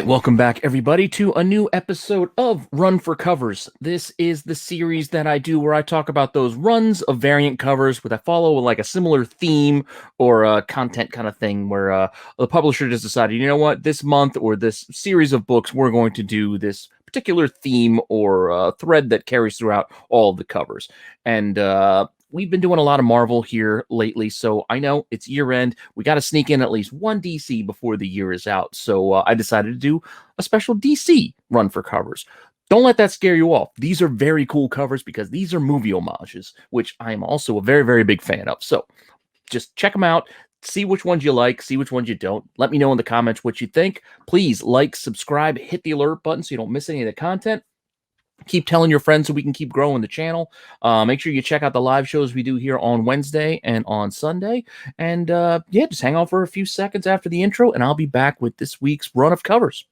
right, welcome back, everybody, to a new episode of Run for Covers. This is the series that I do where I talk about those runs of variant covers where I follow like a similar theme or a content kind of thing where the publisher just decided, you know what, this month or this series of books, we're going to do this particular theme or thread that carries throughout all of the covers. And we've been doing a lot of Marvel here lately, so I know it's year end. We got to sneak in at least one DC before the year is out. So I decided to do a special DC run for covers. Don't let that scare you off. These are very cool covers because these are movie homages, which I am also a very, very big fan of. So just check them out. See which ones you like, see which ones you don't. Let me know in the comments what you think. Please like, subscribe, hit the alert button so you don't miss any of the content. Keep telling your friends so we can keep growing the channel. Make sure you check out the live shows we do here on Wednesday and on Sunday. And yeah, just hang on for a few seconds after the intro, and I'll be back with this week's run of covers.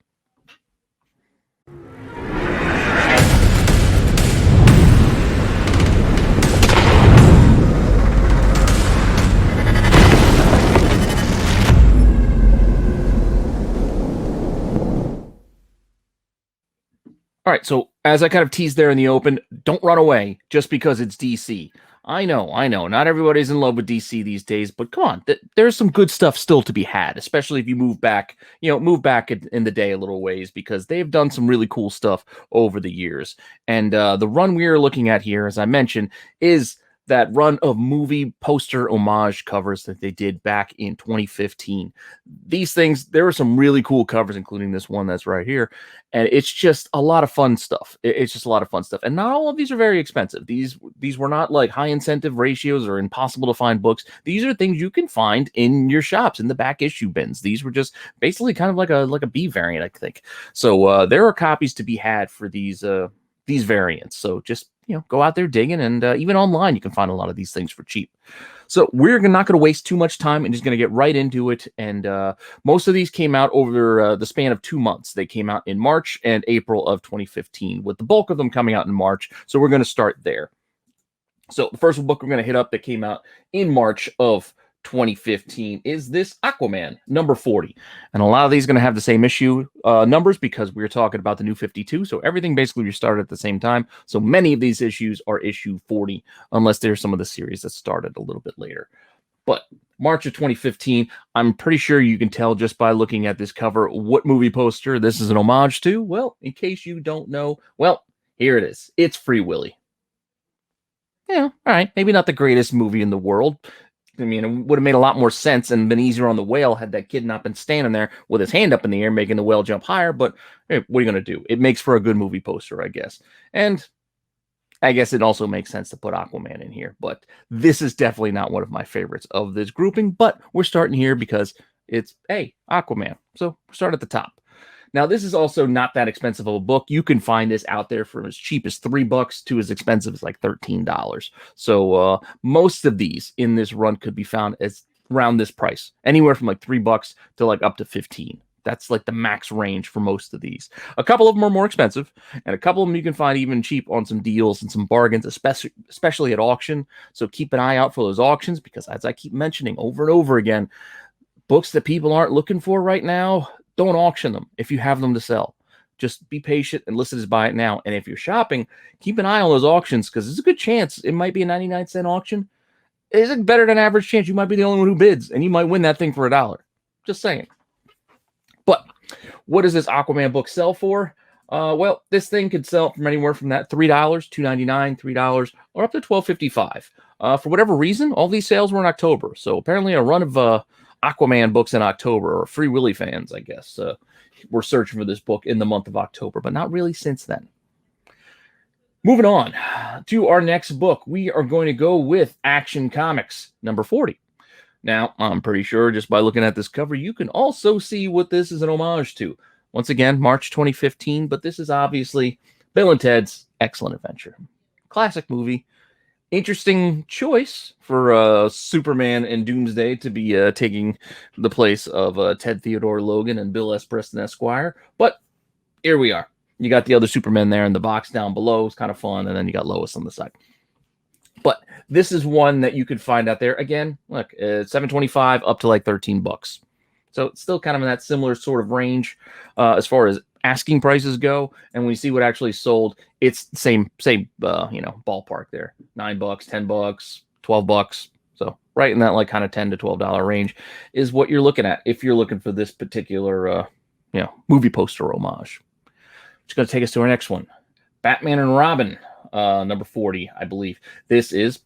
All right, so as I kind of teased there in the open, don't run away just because it's DC. I know, not everybody's in love with DC these days, but come on, there's some good stuff still to be had, especially if you move back in the day a little ways, because they've done some really cool stuff over the years. And the run we are looking at here, as I mentioned, is that run of movie poster homage covers that they did back in 2015. These things, there were some really cool covers, including this one that's right here. And it's just a lot of fun stuff. It's just a lot of fun stuff. And not all of these are very expensive. These were not like high incentive ratios or impossible to find books. These are things you can find in your shops, in the back issue bins. These were just basically kind of like a B variant, I think. So there are copies to be had for these variants. So just, go out there digging, and even online you can find a lot of these things for cheap. So we're not going to waste too much time and just going to get right into it. And most of these came out over the span of 2 months. They came out in March and April of 2015, with the bulk of them coming out in March. So we're going to start there. So the first book we're going to hit up that came out in March of 2015 is this Aquaman number 40, and a lot of these are going to have the same issue numbers because we're talking about the new 52, so everything basically restarted at the same time. So many of these issues are issue 40, unless there's some of the series that started a little bit later. But March of 2015, I'm pretty sure you can tell just by looking at this cover what movie poster this is an homage to. Well, in case you don't know, well, here it is. It's Free Willy. Yeah, all right, maybe not the greatest movie in the world. I mean, it would have made a lot more sense and been easier on the whale had that kid not been standing there with his hand up in the air, making the whale jump higher. But hey, what are you going to do? It makes for a good movie poster, I guess. And I guess it also makes sense to put Aquaman in here. But this is definitely not one of my favorites of this grouping. But we're starting here because it's, hey, Aquaman. So start at the top. Now, this is also not that expensive of a book. You can find this out there from as cheap as $3 to as expensive as like $13. So most of these in this run could be found as around this price, anywhere from like $3 to like up to 15. That's like the max range for most of these. A couple of them are more expensive, and a couple of them you can find even cheap on some deals and some bargains, especially at auction. So keep an eye out for those auctions, because as I keep mentioning over and over again, books that people aren't looking for right now, don't auction them if you have them to sell. Just be patient and listen to buy it now. And if you're shopping, keep an eye on those auctions, because there's a good chance it might be a 99-cent auction. It's a better than average chance you might be the only one who bids, and you might win that thing for $1. Just saying. But what does this Aquaman book sell for? Well, this thing could sell from anywhere from that $3, $2.99, $3, or up to $12.55. For whatever reason, all these sales were in October. So apparently a run of Aquaman books in October, or Free Willy fans, I guess, were searching for this book in the month of October, but not really since then. Moving on to our next book, we are going to go with Action Comics number 40. Now, I'm pretty sure just by looking at this cover, you can also see what this is an homage to. Once again, March 2015, but this is obviously Bill and Ted's Excellent Adventure. Classic movie. Interesting choice for Superman and Doomsday to be taking the place of Ted Theodore Logan and Bill S. Preston Esquire. But here we are. You got the other Superman there in the box down below. It's kind of fun. And then you got Lois on the side. But this is one that you could find out there. Again, look, $7.25 up to like $13. So it's still kind of in that similar sort of range as far as asking prices go. And when you see what actually sold, it's the same ballpark there. $9, $10, $12. So right in that like kind of $10 to $12 range is what you're looking at if you're looking for this particular movie poster homage. Which is going to take us to our next one. Batman and Robin, number 40, I believe. This is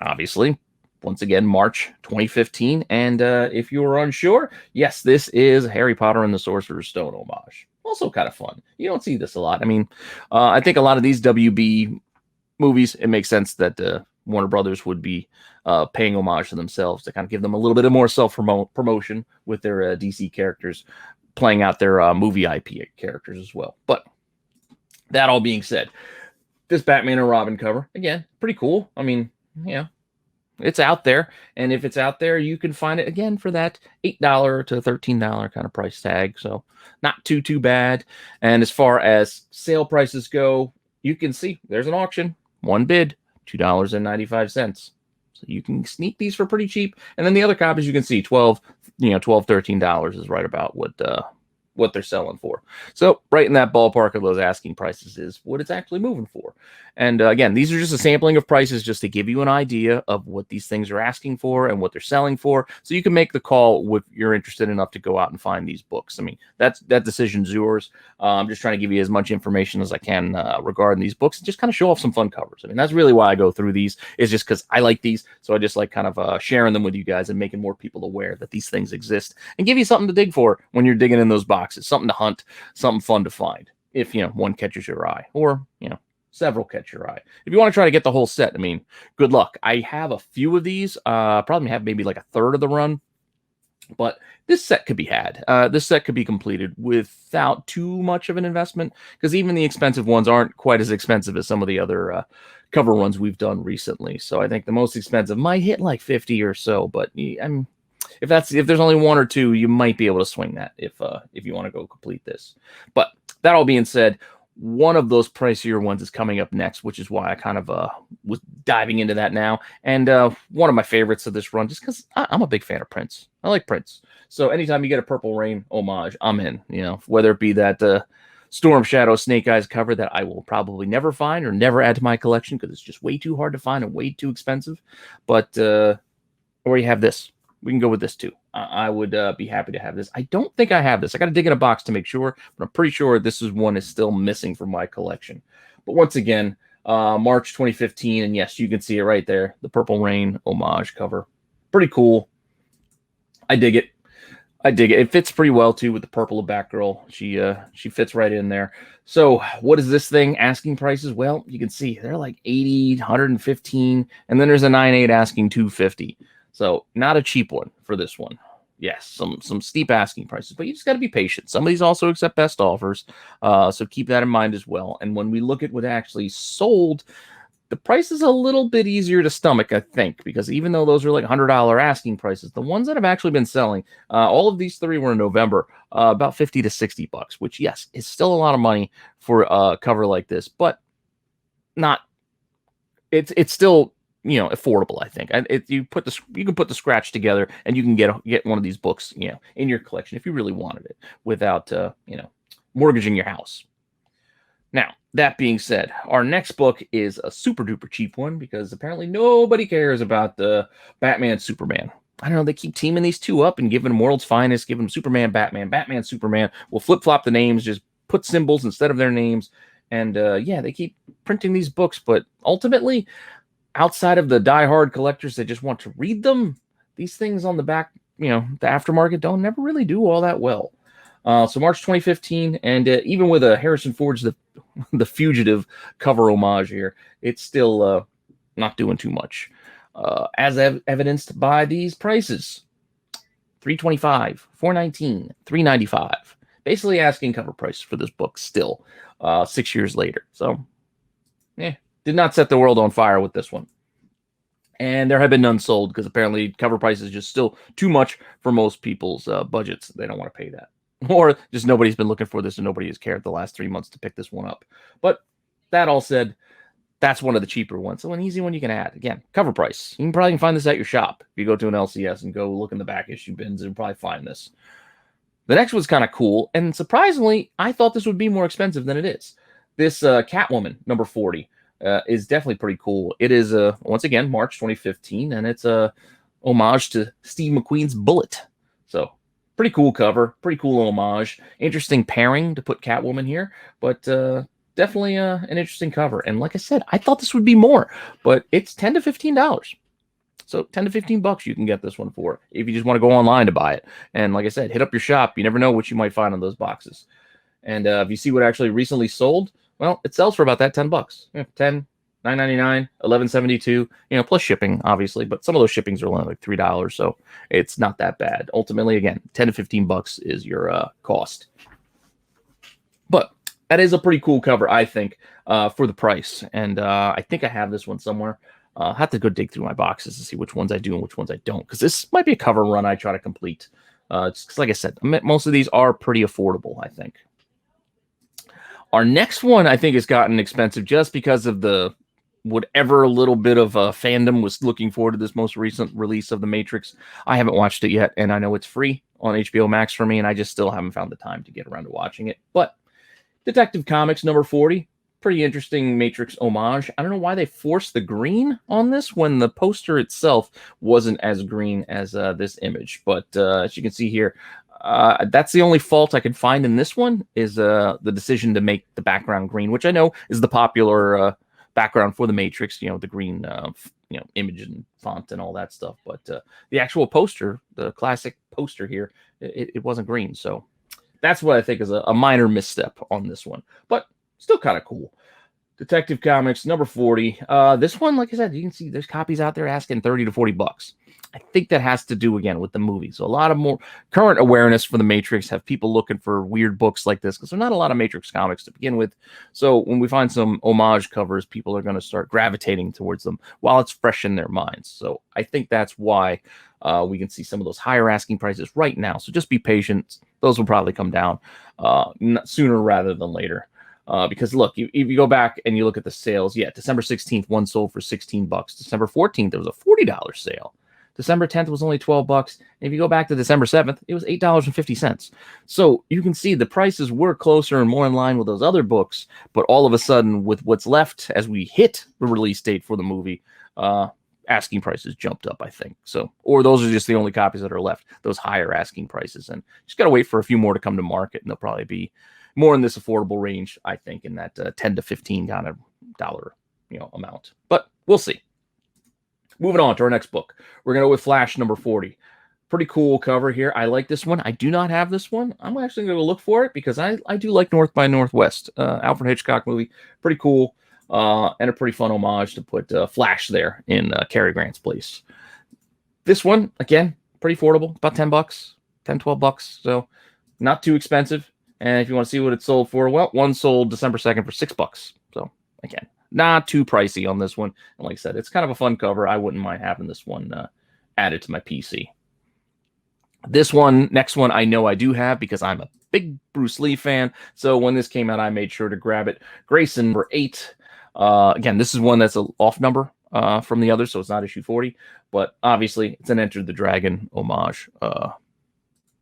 obviously, once again, March 2015. And if you were unsure, yes, this is Harry Potter and the Sorcerer's Stone homage. Also kind of fun. You don't see this a lot. I mean, I think a lot of these WB movies, it makes sense that Warner Brothers would be paying homage to themselves to kind of give them a little bit of more self-promotion with their DC characters playing out their movie IP characters as well. But that all being said, this Batman and Robin cover, again, pretty cool. I mean, it's out there. And if it's out there, you can find it, again, for that $8 to $13 kind of price tag. So not too bad. And as far as sale prices go, you can see there's an auction. One bid, $2.95. So you can sneak these for pretty cheap. And then the other copies you can see, $12, $13 is right about what they're selling for. So right in that ballpark of those asking prices is what it's actually moving for. And again, these are just a sampling of prices just to give you an idea of what these things are asking for and what they're selling for. So you can make the call if you're interested enough to go out and find these books. I mean, that decision's yours. I'm just trying to give you as much information as I can regarding these books and just kind of show off some fun covers. I mean, that's really why I go through these, is just because I like these. So I just like kind of sharing them with you guys and making more people aware that these things exist and give you something to dig for when you're digging in those boxes, something to hunt, something fun to find. If, one catches your eye, or, several catch your eye. If you want to try to get the whole set, I mean, good luck. I have a few of these, probably have maybe like a third of the run, but this set could be had. This set could be completed without too much of an investment, because even the expensive ones aren't quite as expensive as some of the other cover runs we've done recently. So I think the most expensive might hit like 50 or so, but if there's only one or two, you might be able to swing that if you want to go complete this. But that all being said, one of those pricier ones is coming up next, which is why I kind of was diving into that now. And one of my favorites of this run, just because I'm a big fan of Prince. I like Prince. So anytime you get a Purple Rain homage, I'm in. Whether it be that Storm Shadow Snake Eyes cover that I will probably never find or never add to my collection because it's just way too hard to find and way too expensive. But or you have this. We can go with this too. I would be happy to have this. I don't think I have this. I got to dig in a box to make sure, but I'm pretty sure this is one is still missing from my collection. But once again, March 2015, and yes, you can see it right there. The Purple Rain homage cover. Pretty cool. I dig it. It fits pretty well too with the purple of Batgirl. She fits right in there. So what is this thing asking prices? Well, you can see they're like 80, 115, and then there's a 9.8 asking 250. So not a cheap one for this one. Yes, some steep asking prices, but you just got to be patient. Some of these also accept best offers, so keep that in mind as well. And when we look at what actually sold, the price is a little bit easier to stomach, I think, because even though those are like $100 asking prices, the ones that have actually been selling, all of these three were in November, about $50 to $60, which yes, is still a lot of money for a cover like this, but not. It's still affordable. I think you can put the scratch together and you can get one of these books in your collection if you really wanted it without mortgaging your house. Now that being said, our next book is a super duper cheap one because apparently nobody cares about the Batman Superman. I don't know, they keep teaming these two up and giving them World's Finest, giving them Superman, Batman, Superman. We'll flip-flop the names, just put symbols instead of their names. And they keep printing these books, but ultimately, outside of the diehard collectors that just want to read them, these things on the back, the aftermarket don't never really do all that well. So March 2015, and even with a Harrison Ford's the Fugitive cover homage here, it's still not doing too much. As evidenced by these prices, $325, $419, $395. Basically asking cover price for this book still 6 years later. So, did not set the world on fire with this one. And there have been none sold because apparently cover price is just still too much for most people's budgets. They don't want to pay that. Or just nobody's been looking for this and nobody has cared the last 3 months to pick this one up. But that all said, that's one of the cheaper ones. So an easy one you can add. Again, cover price. You can probably find this at your shop. If you go to an LCS and go look in the back issue bins, you'll probably find this. The next one's kind of cool, and surprisingly, I thought this would be more expensive than it is. This Catwoman number 40 is definitely pretty cool. It is once again March 2015, and it's a homage to Steve McQueen's Bullet. So pretty cool cover, pretty cool homage. Interesting pairing to put Catwoman here, but definitely an interesting cover. And like I said, I thought this would be more, but it's $10 to $15. So 10 to 15 bucks you can get this one for if you just want to go online to buy it. And like I said, hit up your shop. You never know what you might find on those boxes. And if you see what actually recently sold, well, it sells for about that 10 bucks. Yeah, 10, $9.99, $11.72, plus shipping, obviously. But some of those shippings are only like $3, so it's not that bad. Ultimately, again, 10 to 15 bucks is your cost. But that is a pretty cool cover, I think, for the price. And I think I have this one somewhere. I'll have to go dig through my boxes to see which ones I do and which ones I don't, because this might be a cover run I try to complete. Just because, like I said, most of these are pretty affordable, I think. Our next one, I think, has gotten expensive just because of the whatever little bit of fandom was looking forward to this most recent release of The Matrix. I haven't watched it yet, and I know it's free on HBO Max for me, and I just still haven't found the time to get around to watching it. But Detective Comics number 40. Pretty interesting Matrix homage. I don't know why they forced the green on this when the poster itself wasn't as green as this image. But as you can see here, that's the only fault I could find in this one is the decision to make the background green, which I know is the popular background for the Matrix. The green, image and font and all that stuff. But the actual poster, the classic poster here, it wasn't green. So that's what I think is a minor misstep on this one. But still kind of cool. Detective Comics number 40. This one, like I said, you can see there's copies out there asking 30 to 40 bucks. I think that has to do again with the movie. So a lot of more current awareness for the Matrix have people looking for weird books like this because there's not a lot of Matrix comics to begin with. So when we find some homage covers, people are going to start gravitating towards them while it's fresh in their minds. So I think that's why we can see some of those higher asking prices right now. So just be patient. Those will probably come down sooner rather than later. Because look, if you go back and you look at the sales, December 16th, one sold for 16 bucks. December 14th, there was a $40 sale. December 10th was only 12 bucks. And if you go back to December 7th, it was $8.50. So you can see the prices were closer and more in line with those other books. But all of a sudden, with what's left as we hit the release date for the movie, asking prices jumped up, I think. So, or those are just the only copies that are left, those higher asking prices. And just got to wait for a few more to come to market, and they'll probably be more in this affordable range, I think, in that 10 to 15 kind of dollar, amount. But we'll see. Moving on to our next book. We're going to go with Flash number 40. Pretty cool cover here. I like this one. I do not have this one. I'm actually going to look for it because I do like North by Northwest. Alfred Hitchcock movie. Pretty cool. And a pretty fun homage to put Flash there in Cary Grant's place. This one, again, pretty affordable. About 10 bucks, 10, 12 bucks. So not too expensive. And if you want to see what it sold for, well, one sold December 2nd for $6. So again, not too pricey on this one. And like I said, it's kind of a fun cover. I wouldn't mind having this one added to my PC. This one, next one, I know I do have because I'm a big Bruce Lee fan. So when this came out, I made sure to grab it. Grayson number 8. Again, this is one that's an off number from the other, so it's not issue 40. But obviously, it's an Enter the Dragon homage.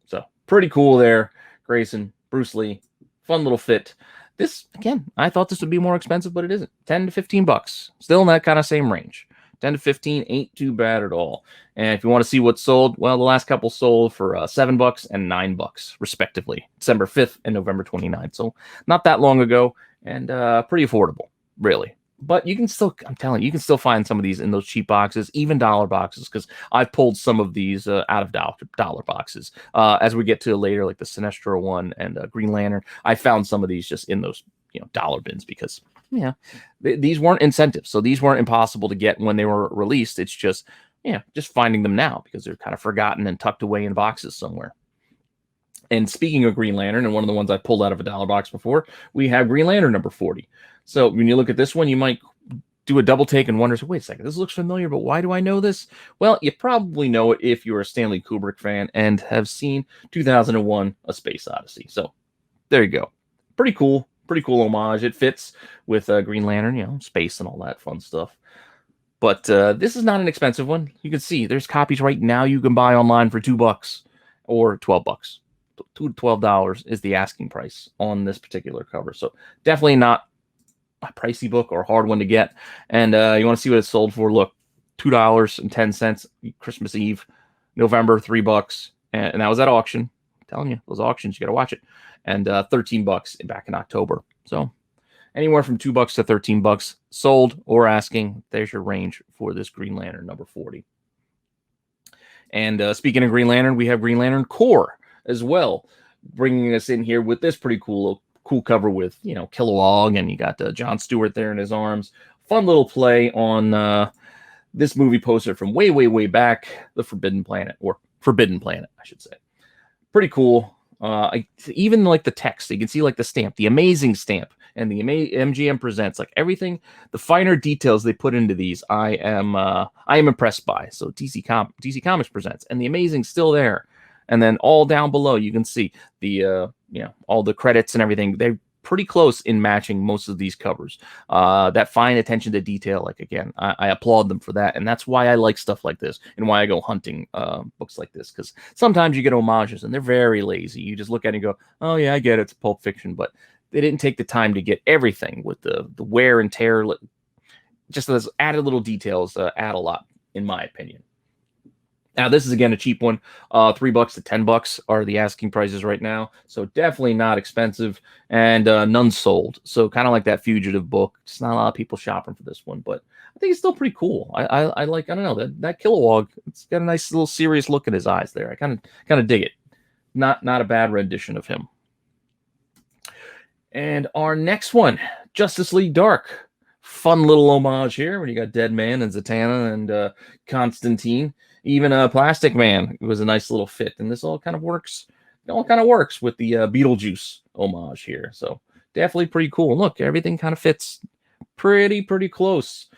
So pretty cool there. Grayson, Bruce Lee, fun little fit. This, again, I thought this would be more expensive, but it isn't. 10 to 15 bucks. Still in that kind of same range. 10 to 15 ain't too bad at all. And if you want to see what's sold, well, the last couple sold for $7 and $9, respectively. December 5th and November 29th. So not that long ago, and pretty affordable, really. But you can still, I'm telling you, you can still find some of these in those cheap boxes, even dollar boxes, because I've pulled some of these out of dollar boxes. As we get to later, like the Sinestro one and Green Lantern, I found some of these just in those dollar bins because these weren't incentives, so these weren't impossible to get when they were released. It's just just finding them now because they're kind of forgotten and tucked away in boxes somewhere. And speaking of Green Lantern, and one of the ones I pulled out of a dollar box before, we have Green Lantern number 40. So when you look at this one, you might do a double take and wonder, wait a second, this looks familiar, but why do I know this? Well, you probably know it if you're a Stanley Kubrick fan and have seen 2001: A Space Odyssey. So there you go. Pretty cool homage. It fits with Green Lantern, space and all that fun stuff. But this is not an expensive one. You can see there's copies right now you can buy online for $2 or $12. $2 to $12 is the asking price on this particular cover. So definitely not a pricey book or a hard one to get. And you want to see what it's sold for? Look, $2.10 Christmas Eve, November, $3, and that was at auction. I'm telling you, those auctions, you got to watch it. And $13 back in October. So anywhere from $2 to $13 sold or asking. There's your range for this Green Lantern number 40. And speaking of Green Lantern, we have Green Lantern Corps as well, bringing us in here with this pretty cool cover with, Kilowog, and you got John Stewart there in his arms. Fun little play on this movie poster from way, way, way back, The Forbidden Planet, or Forbidden Planet, I should say. Pretty cool. Even like the text, you can see like the stamp, the amazing stamp, and the MGM Presents, like everything, the finer details they put into these, I am impressed by. So DC Comics Presents, and the amazing still there. And then all down below, you can see the all the credits and everything. They're pretty close in matching most of these covers. That fine attention to detail, like, again, I applaud them for that. And that's why I like stuff like this and why I go hunting books like this, because sometimes you get homages and they're very lazy. You just look at it and go, oh yeah, I get it, it's Pulp Fiction, but they didn't take the time to get everything with the wear and tear. Just those added little details add a lot, in my opinion. Now, this is, again, a cheap one. $3 to $10 are the asking prices right now. So definitely not expensive, and none sold. So kind of like that Fugitive book. Just not a lot of people shopping for this one, but I think it's still pretty cool. I like, I don't know, that Kilowog. It's got a nice little serious look in his eyes there. I kind of dig it. Not a bad rendition of him. And our next one, Justice League Dark. Fun little homage here when you got Deadman and Zatanna and Constantine. Even Plastic Man was a nice little fit, and this all kind of works. It all kind of works with the Beetlejuice homage here. So definitely pretty cool. And look, everything kind of fits pretty close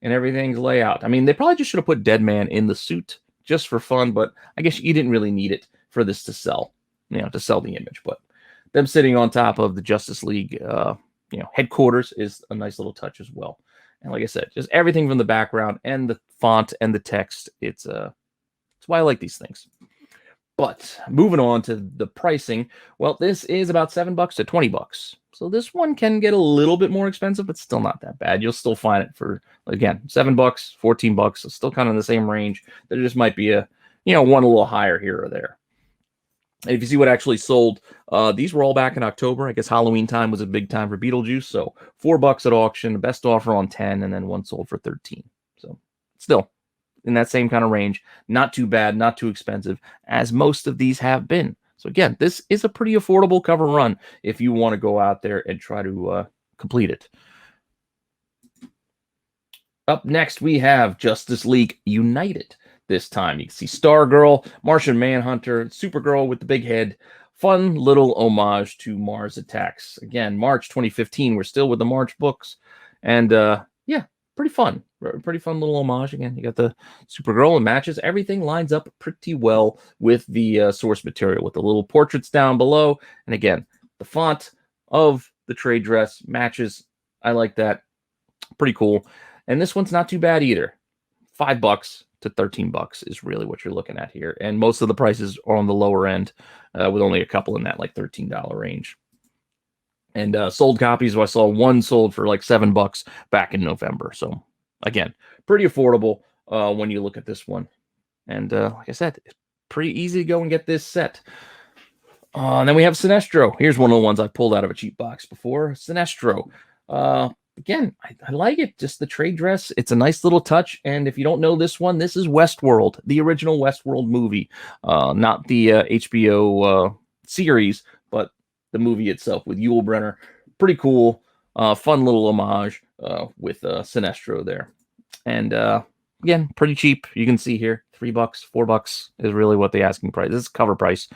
in everything's layout. I mean, they probably just should have put Deadman in the suit just for fun, but I guess you didn't really need it for this to sell, to sell the image. But them sitting on top of the Justice League, headquarters is a nice little touch as well. And like I said, just everything from the background and the font and the text, it's why I like these things. But moving on to the pricing, well, this is about $7 to $20. So this one can get a little bit more expensive, but still not that bad. You'll still find it for, again, $7, $14. So still kind of in the same range. There just might be one a little higher here or there. And if you see what actually sold, these were all back in October. I guess Halloween time was a big time for Beetlejuice. So $4 at auction, best offer on 10, and then one sold for 13. So still in that same kind of range. Not too bad, not too expensive, as most of these have been. So again, this is a pretty affordable cover run if you want to go out there and try to complete it. Up next, we have Justice League United. This time you can see Stargirl, Martian Manhunter, Supergirl with the big head. Fun little homage to Mars Attacks. Again, March 2015. We're still with the March books. And pretty fun. Pretty fun little homage. Again, you got the Supergirl and matches. Everything lines up pretty well with the source material, with the little portraits down below. And again, the font of the trade dress matches. I like that. Pretty cool. And this one's not too bad either. $5 to $13 is really what you're looking at here. And most of the prices are on the lower end, with only a couple in that like $13 range. And sold copies, I saw one sold for like $7 back in November. So again, pretty affordable when you look at this one. And like I said, it's pretty easy to go and get this set. And then we have Sinestro. Here's one of the ones I pulled out of a cheap box before. Sinestro. Again, I like it. Just the trade dress. It's a nice little touch. And if you don't know this one, this is Westworld, the original Westworld movie. Not the HBO series, but the movie itself with Yul Brynner. Pretty cool. Fun little homage with Sinestro there. And again, pretty cheap. You can see here, $3, $4 is really what the asking price. This is cover price,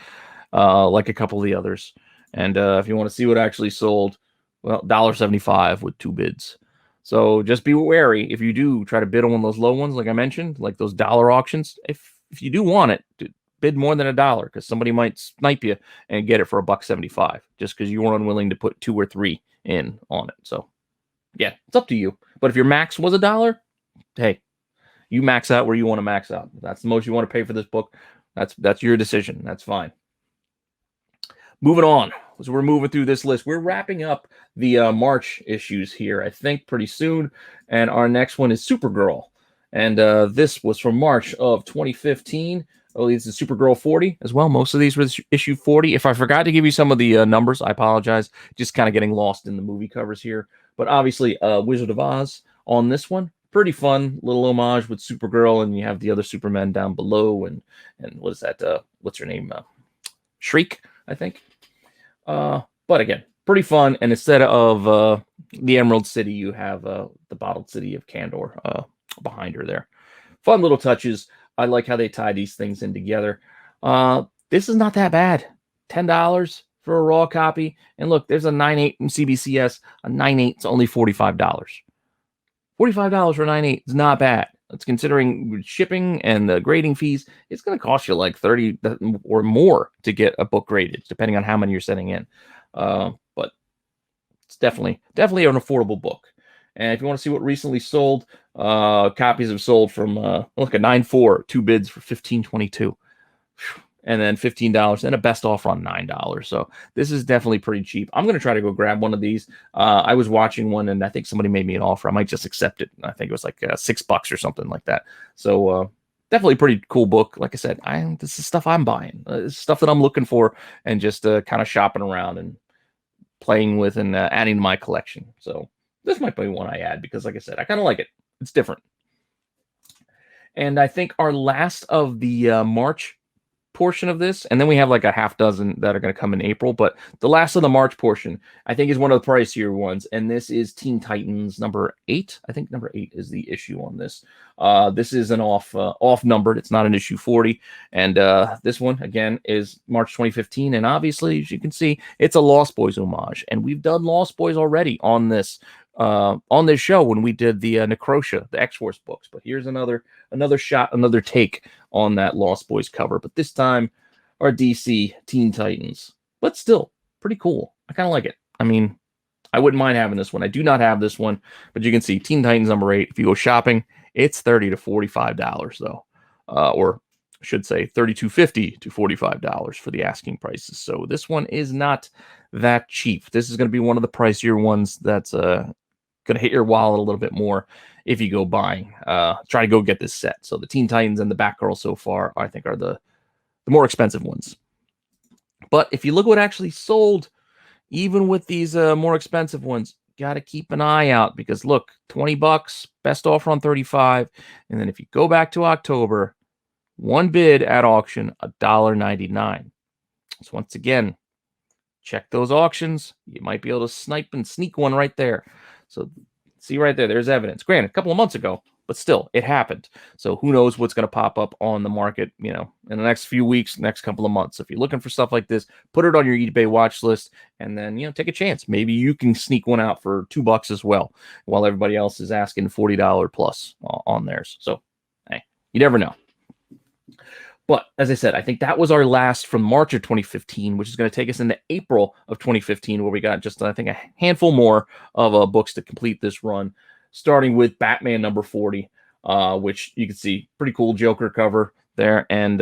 like a couple of the others. And if you want to see what actually sold, well, $1.75 with 2 bids. So just be wary if you do try to bid on one of those low ones, like I mentioned, like those dollar auctions. If you do want it, bid more than $1, because somebody might snipe you and get it for $1.75 just because you were unwilling to put 2 or 3 in on it. So yeah, it's up to you. But if your max was $1, hey, you max out where you want to max out. If that's the most you want to pay for this book, that's your decision. That's fine. moving on. So we're moving through this list. We're wrapping up the March issues here, I think, pretty soon. And our next one is Supergirl. And this was from March of 2015. Oh, this is Supergirl 40 as well. Most of these were issue 40. If I forgot to give you some of the numbers, I apologize. Just kind of getting lost in the movie covers here. But obviously, Wizard of Oz on this one. Pretty fun little homage with Supergirl, and you have the other Supermen down below. And what is that? What's her name? Shriek, I think. But again, pretty fun. And instead of the Emerald City, you have the bottled city of Kandor behind her there. Fun little touches. I like how they tie these things in together. This is not that bad. $10 for a raw copy. And look, there's a 9.8 from CBCS. A 9.8 is only $45. $45 for a 9.8 is not bad. It's considering shipping and the grading fees. It's going to cost you like $30 or more to get a book graded, depending on how many you're sending in. But it's definitely an affordable book. And if you want to see what recently sold, copies have sold from look, a 9.4, 2 bids for $15.22, and then $15, and a best offer on $9. So this is definitely pretty cheap. I'm going to try to go grab one of these. I was watching one, and I think somebody made me an offer. I might just accept it. I think it was like $6 or something like that. So definitely pretty cool book. Like I said, this is stuff I'm buying. This is stuff that I'm looking for, and just kind of shopping around and playing with and adding to my collection. So this might be one I add because, like I said, I kind of like it. It's different. And I think our last of the March portion of this, and then we have like a half dozen that are going to come in April, but the last of the March portion, I think, is one of the pricier ones, and this is Teen Titans number 8. I think number 8 is the issue on this. This is an off numbered. It's not an issue 40, and this one again is March 2015, and obviously, as you can see, it's a Lost Boys homage, and we've done Lost Boys already on this show when we did the Necrotia, the X-Force books. But here's another shot, another take on that Lost Boys cover. But this time, our DC Teen Titans. But still, pretty cool. I kind of like it. I mean, I wouldn't mind having this one. I do not have this one, but you can see Teen Titans number 8. If you go shopping, it's $30 to $45 though, or I should say $32.50 to $45 for the asking prices. So this one is not that cheap. This is going to be one of the pricier ones that's going to hit your wallet a little bit more if you go buying. Try to go get this set. So the Teen Titans and the Batgirl so far, I think, are the more expensive ones. But if you look what actually sold, even with these more expensive ones, got to keep an eye out because look, $20, best offer on 35. And then if you go back to October, one bid at auction, $1.99. So once again, check those auctions. You might be able to snipe and sneak one right there. So see right there, there's evidence. Granted, a couple of months ago, but still, it happened. So who knows what's going to pop up on the market, in the next few weeks, next couple of months. If you're looking for stuff like this, put it on your eBay watch list, and then, take a chance. Maybe you can sneak one out for $2 as well, while everybody else is asking $40 plus on theirs. So, hey, you never know. But as I said, I think that was our last from March of 2015, which is going to take us into April of 2015, where we got just, I think, a handful more of books to complete this run, starting with Batman number 40, which you can see pretty cool Joker cover there. And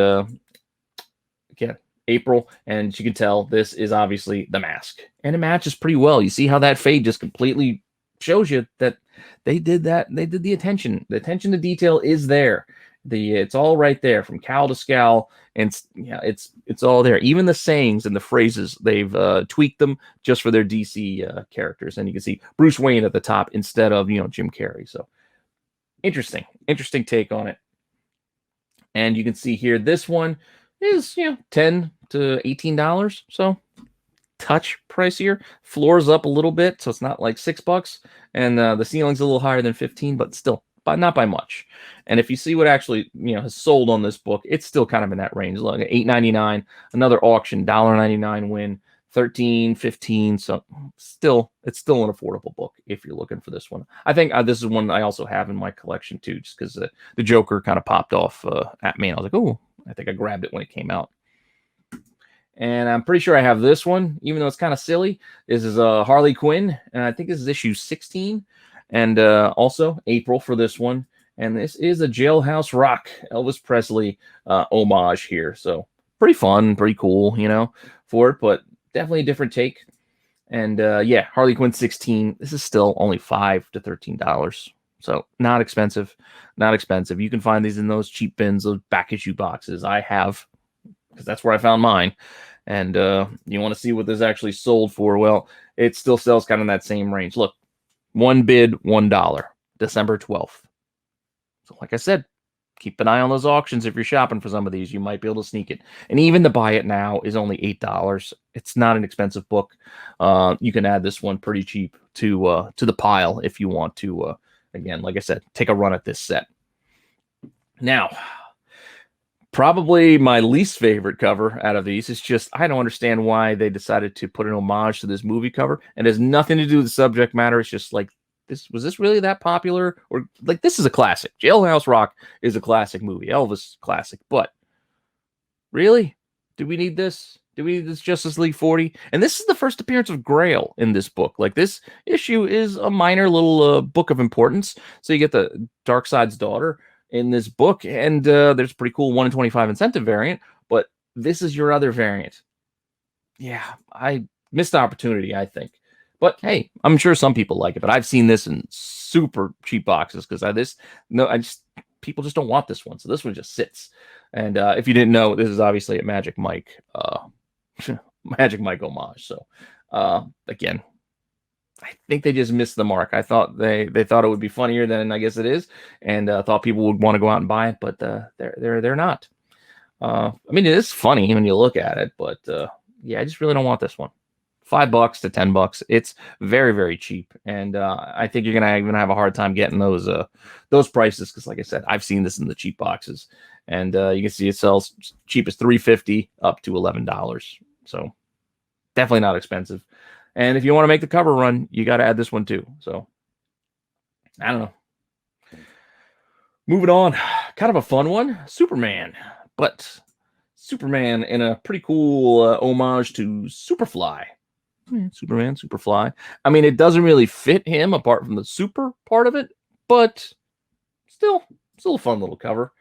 again, April, and you can tell this is obviously the mask. And it matches pretty well. You see how that fade just completely shows you that they did that. They did the attention. The attention to detail is there. It's all right there from cowl to scowl, and it's all there. Even the sayings and the phrases, they've tweaked them just for their DC characters. And you can see Bruce Wayne at the top instead of Jim Carrey. So interesting take on it. And you can see here this one is $10 to $18. So touch pricier. Floor's up a little bit, so it's not like $6, and the ceiling's a little higher than 15, but still. But not by much. And if you see what actually has sold on this book, it's still kind of in that range. Look, $8.99, another auction, $1.99 win, $13, $15. So it's still an affordable book if you're looking for this one. I think this is one I also have in my collection too, just because the Joker kind of popped off at me. And I was like, oh, I think I grabbed it when it came out. And I'm pretty sure I have this one, even though it's kind of silly. This is Harley Quinn, and I think this is issue 16. And also April for this one. And this is a Jailhouse Rock Elvis Presley homage here. So pretty fun, pretty cool, for it. But definitely a different take. And yeah, Harley Quinn 16. This is still only $5 to $13. So not expensive. Not expensive. You can find these in those cheap bins, those back issue boxes. I have, because that's where I found mine. And you want to see what this actually sold for? Well, it still sells kind of in that same range. Look, one bid, $1, December 12th. So like I said, keep an eye on those auctions. If you're shopping for some of these, you might be able to sneak it. And even to buy it now is only $8. It's not an expensive book. You can add this one pretty cheap to the pile if you want to, again, like I said, take a run at this set. Now, probably my least favorite cover out of these is just, I don't understand why they decided to put an homage to this movie cover. And it has nothing to do with the subject matter. It's just like, was this really that popular? Or like, this is a classic. Jailhouse Rock is a classic movie. Elvis classic. But really, do we need this? Do we need this Justice League 40? And this is the first appearance of Grail in this book. Like, this issue is a minor little book of importance. So you get the Darkseid's daughter in this book, and there's a pretty cool 1 in 25 incentive variant. But this is your other variant. Yeah, I missed the opportunity, I think. But hey, I'm sure some people like it. But I've seen this in super cheap boxes because people just don't want this one. So this one just sits. And if you didn't know, this is obviously a Magic Mike, Magic Mike homage. So again, I think they just missed the mark. I thought they thought it would be funnier than I guess it is, and thought people would want to go out and buy it, but they're not. I mean, it is funny when you look at it, but yeah, I just really don't want this one. $5 to $10. It's very, very cheap, and I think you're gonna even have a hard time getting those prices because, like I said, I've seen this in the cheap boxes, and you can see it sells cheap as $3.50 up to $11. So definitely not expensive. And if you want to make the cover run, you got to add this one too. So I don't know. Moving on, kind of a fun one, Superman, but Superman in a pretty cool homage to Superfly. Superman, Superfly. I mean, it doesn't really fit him apart from the super part of it, but still a fun little cover.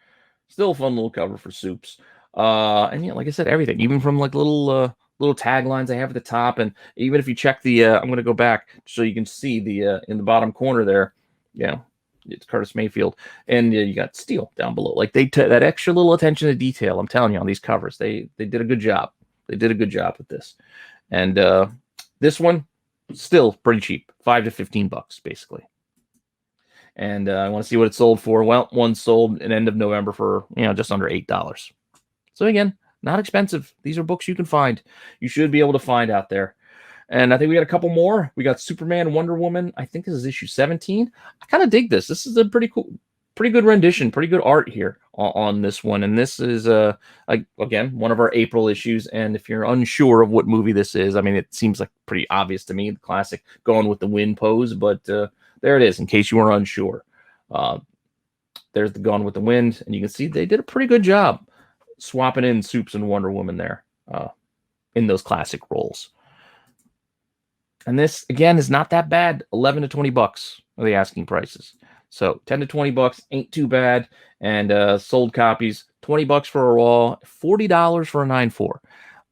Still a fun little cover for Supes. And yeah, like I said, everything, even from like little taglines they have at the top, and even if you check the, I'm going to go back so you can see the in the bottom corner there. Yeah, it's Curtis Mayfield, and you got Steel down below. Like they that extra little attention to detail. I'm telling you, on these covers, they did a good job. They did a good job with this, and this one still pretty cheap, $5 to $15 basically. And I want to see what it sold for. Well, one sold at end of November for just under $8. So again, not expensive. These are books you can find. You should be able to find out there. And I think we got a couple more. We got Superman, Wonder Woman. I think this is issue 17. I kind of dig this. This is a pretty good rendition, pretty good art here on this one. And this is, again, one of our April issues. And if you're unsure of what movie this is, I mean, it seems like pretty obvious to me, the classic Gone with the Wind pose. But there it is, in case you were unsure. There's the Gone with the Wind. And you can see they did a pretty good job swapping in Supes and Wonder Woman there in those classic roles. And this, again, is not that bad. $11 to $20 are the asking prices. So $10 to $20 ain't too bad. And sold copies, $20 for a raw, $40 for a 9.4.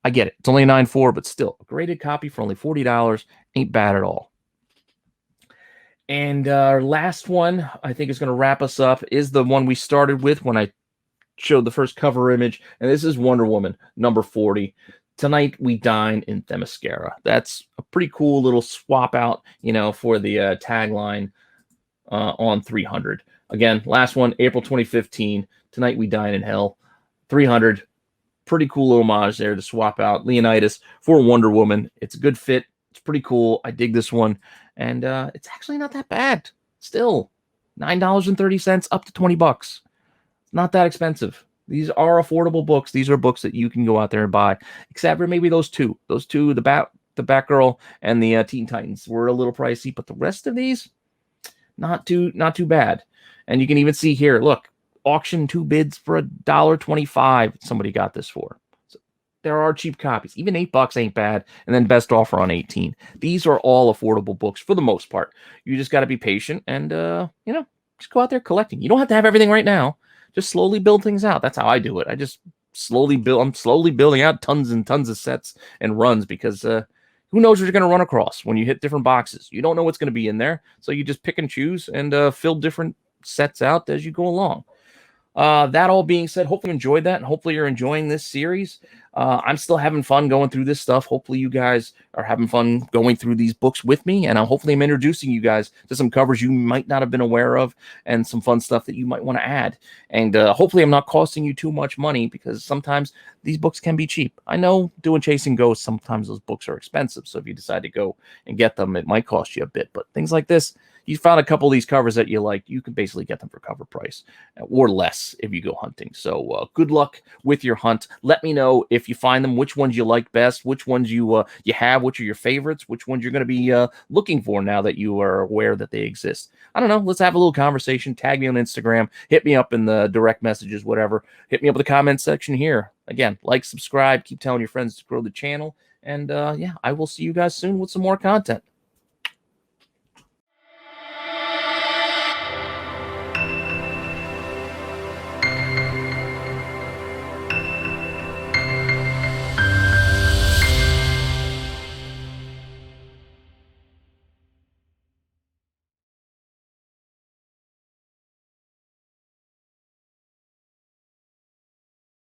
I get it. It's only a 9.4, but still, a graded copy for only $40 ain't bad at all. And our last one, I think is going to wrap us up, is the one we started with when I showed the first cover image. And this is Wonder Woman, number 40. Tonight We Dine in Themyscira. That's a pretty cool little swap out, for the tagline on 300. Again, last one, April 2015. Tonight We Dine in Hell. 300. Pretty cool homage there to swap out Leonidas for Wonder Woman. It's a good fit. It's pretty cool. I dig this one. And it's actually not that bad. Still, $9.30 up to $20. Not that expensive. These are affordable books. These are books that you can go out there and buy, except for maybe those two. Those two, the Batgirl and the Teen Titans, were a little pricey, but the rest of these, not too bad. And you can even see here, look, auction 2 bids for $1.25. Somebody got this for. So there are cheap copies. Even $8 ain't bad. And then best offer on 18. These are all affordable books for the most part. You just got to be patient and just go out there collecting. You don't have to have everything right now. Just slowly build things out. That's how I do it. I just I'm slowly building out tons and tons of sets and runs because who knows what you're going to run across when you hit different boxes. You don't know what's going to be in there, so you just pick and choose and fill different sets out as you go along. That all being said, hopefully you enjoyed that, and hopefully you're enjoying this series. I'm still having fun going through this stuff. Hopefully you guys are having fun going through these books with me, and hopefully I'm introducing you guys to some covers you might not have been aware of and some fun stuff that you might want to add. And hopefully I'm not costing you too much money, because sometimes these books can be cheap. I know doing Chasing Ghosts, sometimes those books are expensive, so if you decide to go and get them, it might cost you a bit. But things like this, you found a couple of these covers that you like, you can basically get them for cover price or less if you go hunting. So good luck with your hunt. Let me know if you find them, which ones you like best, which ones you have, which are your favorites, which ones you're going to be looking for now that you are aware that they exist. I don't know. Let's have a little conversation. Tag me on Instagram. Hit me up in the direct messages, whatever. Hit me up in the comment section here. Again, like, subscribe, keep telling your friends to grow the channel. And yeah, I will see you guys soon with some more content.